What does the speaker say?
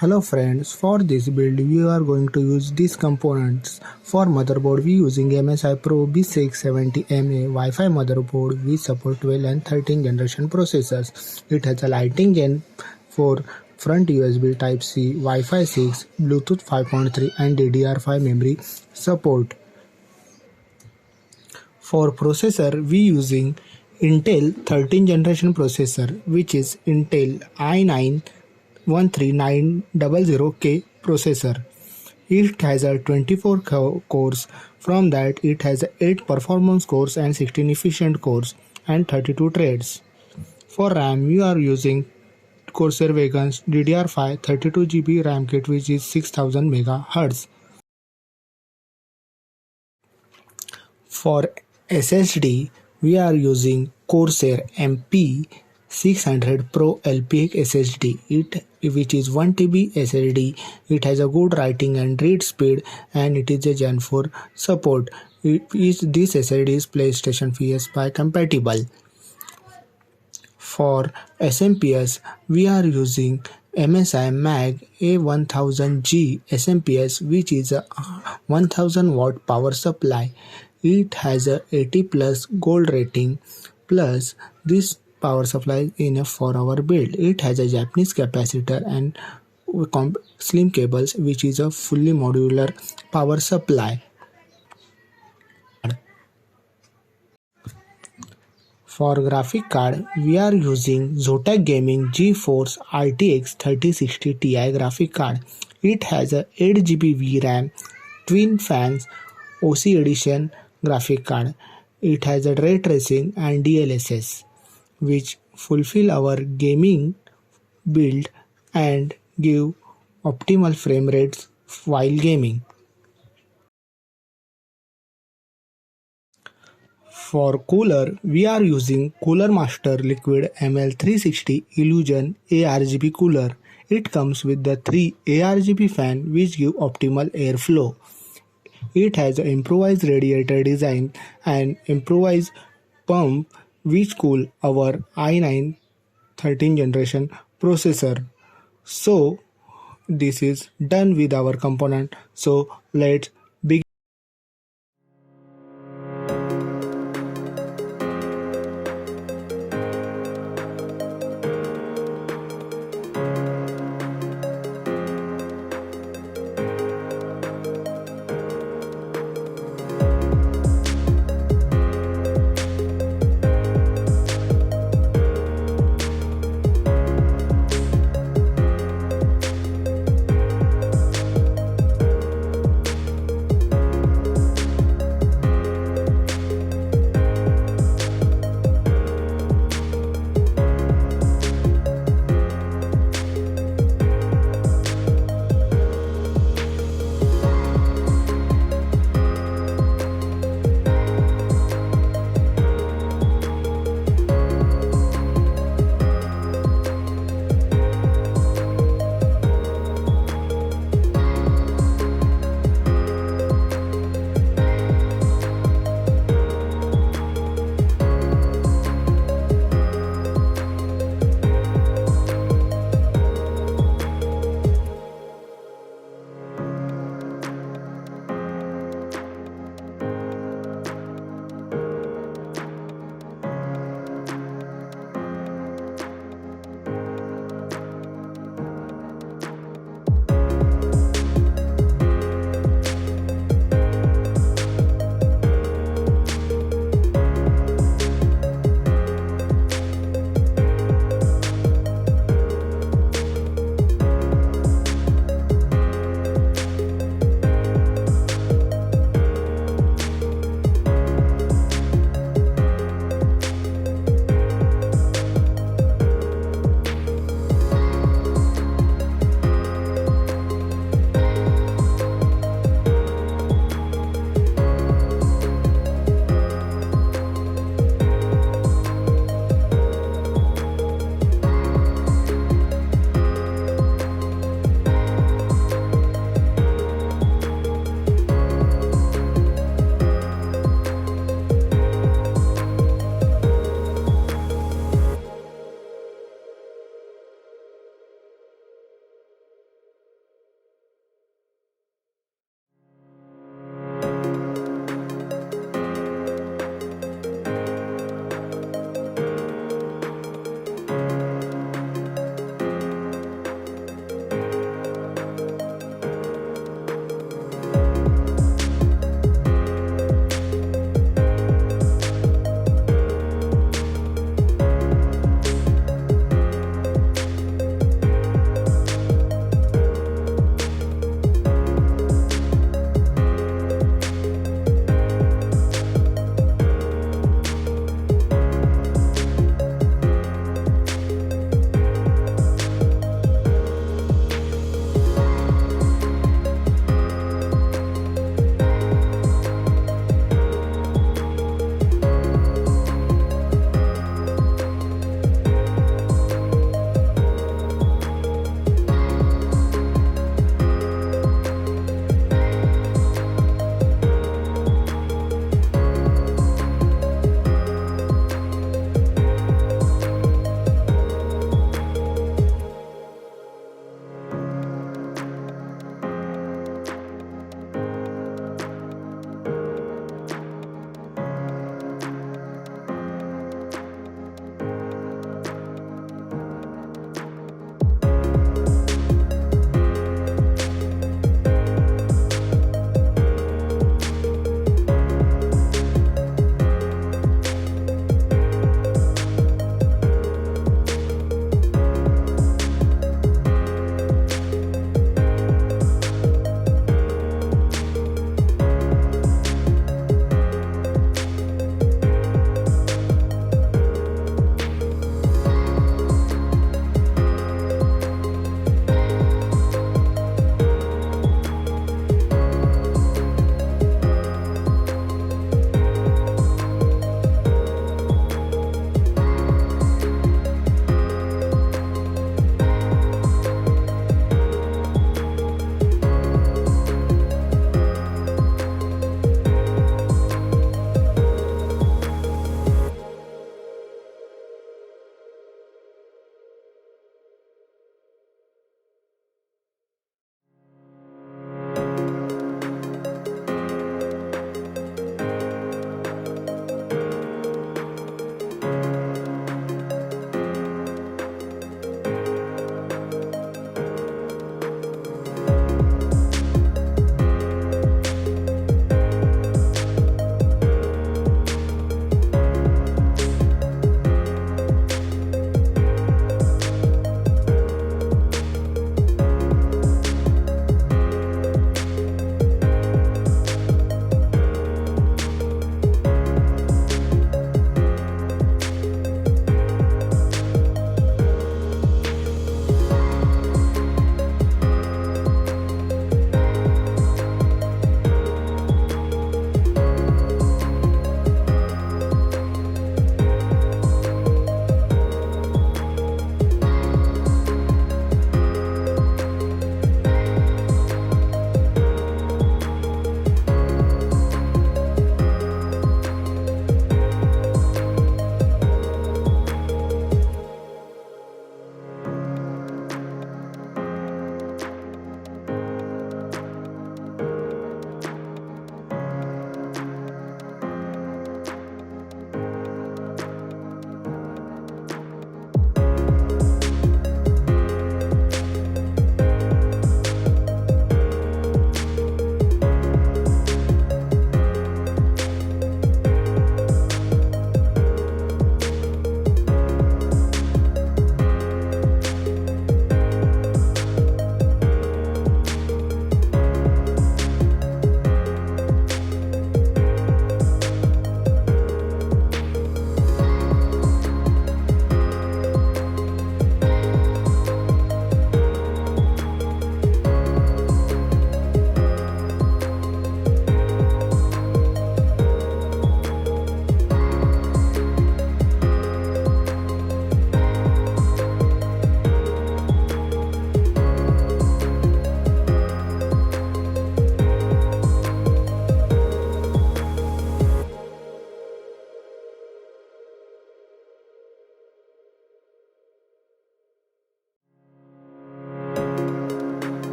Hello friends, for this build we are going to use these components. For motherboard we using MSI Pro B670MA Wi-Fi motherboard. We support 12 and 13 generation processors. It has a Lightning Gen 4 front USB Type-C, Wi-Fi 6, Bluetooth 5.3 and DDR5 memory support. For processor we using Intel 13 generation processor, which is Intel i9 13900K processor. It has a 24 cores. From that it has 8 performance cores and 16 efficient cores and 32 threads. For RAM we are using Corsair Veng's DDR5 32GB RAM kit, which is 6000 MHz. For SSD we are using Corsair MP600 Pro LPX SSD, which is 1TB SSD. It has a good writing and read speed, and it is a Gen 4 support. This SSD is PlayStation PS5 compatible. For SMPS we are using MSI Mag A1000G SMPS, which is a 1000 watt power supply. It has a 80 plus gold rating, plus this power supply is enough for our build. It has a Japanese capacitor and slim cables, which is a fully modular power supply. For graphic card we are using Zotac Gaming GeForce RTX 3060 Ti graphic card. It has a 8GB VRAM, twin fans, OC edition graphic card. It has a ray tracing and DLSS, which fulfill our gaming build and give optimal frame rates while gaming. For cooler, we are using Cooler Master Liquid ML360 Illusion ARGB cooler. It comes with the 3 ARGB fan which give optimal airflow. It has an improvised radiator design and improvised pump which cool our i9 13 generation processor. So this is done with our component. So let's